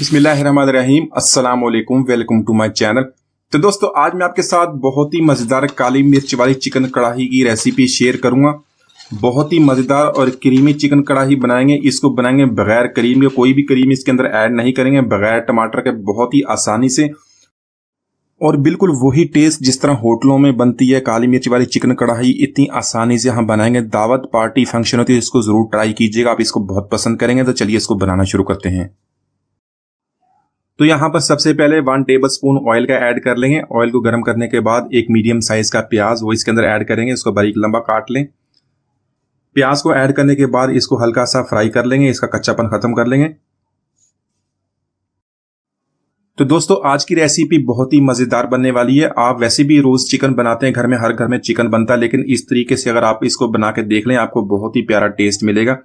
बिस्मिल्लाहिर्रहमानिर्रहीम, अस्सलाम वालेकुम, वेलकम टू माय चैनल। तो दोस्तों, आज मैं आपके साथ बहुत ही मज़ेदार काली मिर्च वाली चिकन कढ़ाई की रेसिपी शेयर करूंगा। बहुत ही मज़ेदार और क्रीमी चिकन कढ़ाई बनाएंगे। इसको बनाएंगे बगैर क्रीम के, कोई भी क्रीम इसके अंदर ऐड नहीं करेंगे, बगैर टमाटर के, बहुत ही आसानी से और बिल्कुल वही टेस्ट जिस तरह होटलों में बनती है काली मिर्च वाली चिकन कढ़ाई, इतनी आसानी से हम बनाएंगे। दावत पार्टी फंक्शन होती है, इसको जरूर ट्राई कीजिएगा, आप इसको बहुत पसंद करेंगे। तो चलिए इसको बनाना शुरू करते हैं। तो यहाँ पर सबसे पहले 1 टेबलस्पून ऑयल का ऐड कर लेंगे। ऑयल को गर्म करने के बाद एक मीडियम साइज का प्याज वो इसके अंदर ऐड करेंगे, इसको बारीक लंबा काट लें। प्याज को ऐड करने के बाद इसको हल्का सा फ्राई कर लेंगे, इसका कच्चापन खत्म कर लेंगे। तो दोस्तों, आज की रेसिपी बहुत ही मजेदार बनने वाली है। आप वैसे भी रोज चिकन बनाते हैं घर में, हर घर में चिकन बनता है, लेकिन इस तरीके से अगर आप इसको बना के देख लें, आपको बहुत ही प्यारा टेस्ट मिलेगा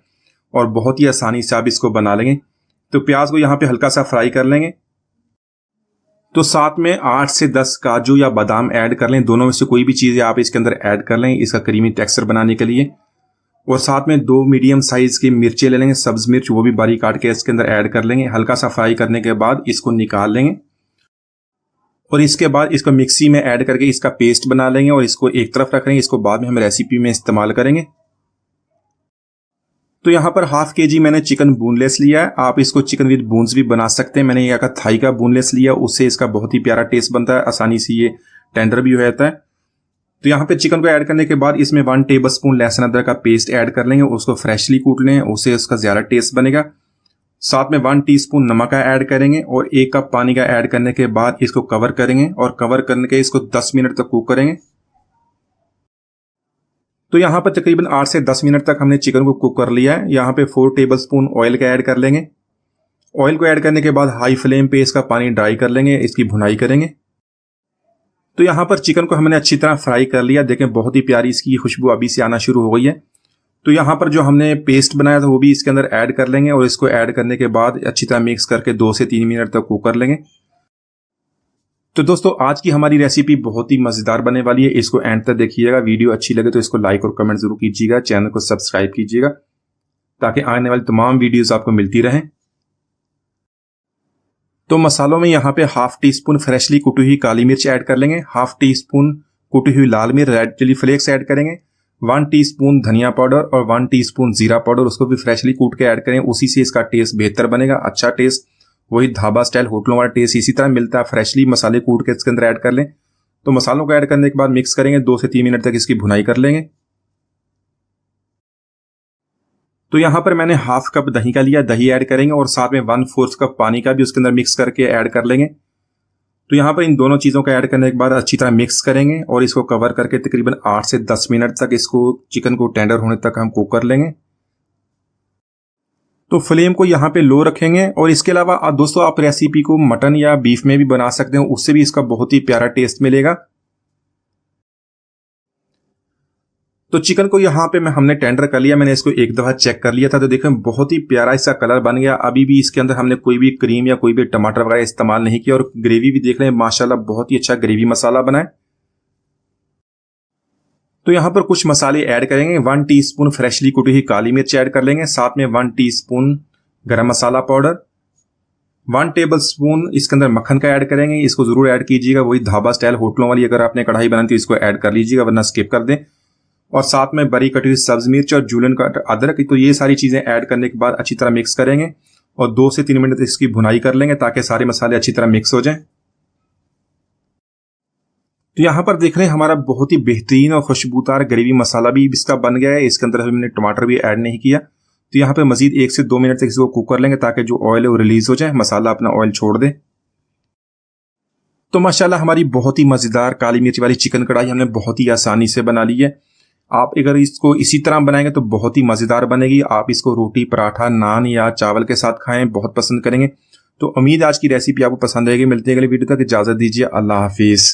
और बहुत ही आसानी से आप इसको बना लेंगे। तो प्याज को यहाँ पे हल्का सा फ्राई कर लेंगे। तो साथ में 8 से 10 काजू या बादाम ऐड कर लें, दोनों में से कोई भी चीज़ आप इसके अंदर ऐड कर लें इसका क्रीमी टेक्सचर बनाने के लिए। और साथ में 2 मीडियम साइज की मिर्चें ले लेंगे, सब्ज मिर्च, वो भी बारीक काट के इसके अंदर ऐड कर लेंगे। हल्का सा फ्राई करने के बाद इसको निकाल लेंगे और इसके बाद इसको मिक्सी में ऐड करके इसका पेस्ट बना लेंगे और इसको एक तरफ रख लेंगे। इसको बाद में हम रेसिपी में इस्तेमाल करेंगे। तो यहाँ पर ½ kg मैंने चिकन बोनलेस लिया है। आप इसको चिकन विद बोन्स भी बना सकते हैं। मैंने यहाँ का थाई का बोनलेस लिया, उससे इसका बहुत ही प्यारा टेस्ट बनता है, आसानी से ये टेंडर भी हो जाता है। तो यहाँ पे चिकन को ऐड करने के बाद इसमें 1 टेबलस्पून लहसुन अदरक का पेस्ट ऐड कर लेंगे, उसको फ्रेशली कूट लें, उससे उसका ज़्यादा टेस्ट बनेगा। साथ में 1 टीस्पून नमक का ऐड करेंगे और 1 कप पानी का ऐड करने के बाद इसको कवर करेंगे और कवर करने के इसको 10 मिनट तक कुक करेंगे। तो यहाँ पर तकरीबन 8 से 10 मिनट तक हमने चिकन को कुक कर लिया है। यहाँ पे 4 टेबलस्पून ऑयल का ऐड कर लेंगे। ऑयल को ऐड करने के बाद हाई फ्लेम पे इसका पानी ड्राई कर लेंगे, इसकी भुनाई करेंगे। तो यहाँ पर चिकन को हमने अच्छी तरह फ्राई कर लिया। देखें, बहुत ही प्यारी इसकी खुशबू अभी से आना शुरू हो गई है। तो यहाँ पर जो हमने पेस्ट बनाया था वो भी इसके अंदर ऐड कर लेंगे और इसको ऐड करने के बाद अच्छी तरह मिक्स करके 2 से 3 मिनट तक कुक कर लेंगे। तो दोस्तों, आज की हमारी रेसिपी बहुत ही मजेदार बनने वाली है। इसको एंड तक देखिएगा। वीडियो अच्छी लगे तो इसको लाइक और कमेंट जरूर कीजिएगा। चैनल को सब्सक्राइब कीजिएगा ताकि आने वाली तमाम वीडियोस आपको मिलती रहें। तो मसालों में यहाँ पे ½ टीस्पून फ्रेशली कुटी हुई काली मिर्च ऐड कर लेंगे, ½ टीस्पून कुटी हुई लाल मिर्च रेड चिली फ्लेक्स ऐड करेंगे, 1 टीस्पून धनिया पाउडर और 1 टीस्पून जीरा पाउडर, उसको भी फ्रेशली कूट के ऐड करें। उसी से इसका टेस्ट बेहतर बनेगा, अच्छा टेस्ट, वही ढाबा स्टाइल होटलों वाला टेस्ट इसी तरह मिलता है। फ्रेशली मसाले कूट के इसके अंदर ऐड कर लें। तो मसालों को ऐड करने के बाद मिक्स करेंगे, 2 से 3 मिनट तक इसकी भुनाई कर लेंगे। तो यहाँ पर मैंने ½ कप दही का लिया, दही ऐड करेंगे और साथ में 1/4 कप पानी का भी उसके अंदर मिक्स करके ऐड कर लेंगे। तो यहाँ पर इन दोनों चीज़ों को ऐड करने के बाद अच्छी तरह मिक्स करेंगे और इसको कवर करके तकरीबन 8 से 10 मिनट तक इसको चिकन को टेंडर होने तक हम कुक कर लेंगे। तो फ्लेम को यहाँ पे लो रखेंगे। और इसके अलावा दोस्तों, आप रेसिपी को मटन या बीफ में भी बना सकते हो, उससे भी इसका बहुत ही प्यारा टेस्ट मिलेगा। तो चिकन को यहाँ पे हमने टेंडर कर लिया। मैंने इसको एक दफ़ा चेक कर लिया था, तो देखें बहुत ही प्यारा इसका कलर बन गया। अभी भी इसके अंदर हमने कोई भी क्रीम या कोई भी टमाटर वगैरह इस्तेमाल नहीं किया और ग्रेवी भी देख रहे हैं, माशाल्लाह बहुत ही अच्छा ग्रेवी मसाला बना है। तो यहाँ पर कुछ मसाले ऐड करेंगे। 1 टीस्पून फ्रेशली कुटी हुई काली मिर्च ऐड कर लेंगे, साथ में 1 टीस्पून गरम मसाला पाउडर, 1 टेबलस्पून इसके अंदर मक्खन का ऐड करेंगे। इसको जरूर ऐड कीजिएगा, वही ढाबा स्टाइल होटलों वाली अगर आपने कढ़ाई बनाई तो इसको ऐड कर लीजिएगा, वरना स्किप कर दें। और साथ में बड़ी कटी हुई सब्ज मिर्च और जूलन कट अदरक। तो ये सारी चीजें ऐड करने के बाद अच्छी तरह मिक्स करेंगे और 2 से 3 मिनट इसकी भुनाई कर लेंगे ताकि सारे मसाले अच्छी तरह मिक्स हो जाएं। तो यहाँ पर देख रहे हैं हमारा बहुत ही बेहतरीन और खुशबूदार ग्रेवी मसाला भी इसका बन गया है। इसके अंदर हमने टमाटर भी ऐड नहीं किया। तो यहाँ पे मजीद 1 से 2 मिनट तक इसको कुक कर लेंगे ताकि जो ऑयल है वो रिलीज हो जाए, मसाला अपना ऑयल छोड़ दे। तो माशाल्लाह हमारी बहुत ही मजेदार काली मिर्च वाली चिकन कढ़ाई हमने बहुत ही आसानी से बना ली है। आप अगर इसको इसी तरह बनाएंगे तो बहुत ही मजेदार बनेगी। आप इसको रोटी, पराठा, नान या चावल के साथ खाएं, बहुत पसंद करेंगे। तो उम्मीद आज की रेसिपी आपको पसंद आएगी। मिलते हैं अगले वीडियो तक, इजाजत दीजिए, अल्लाह हाफिज।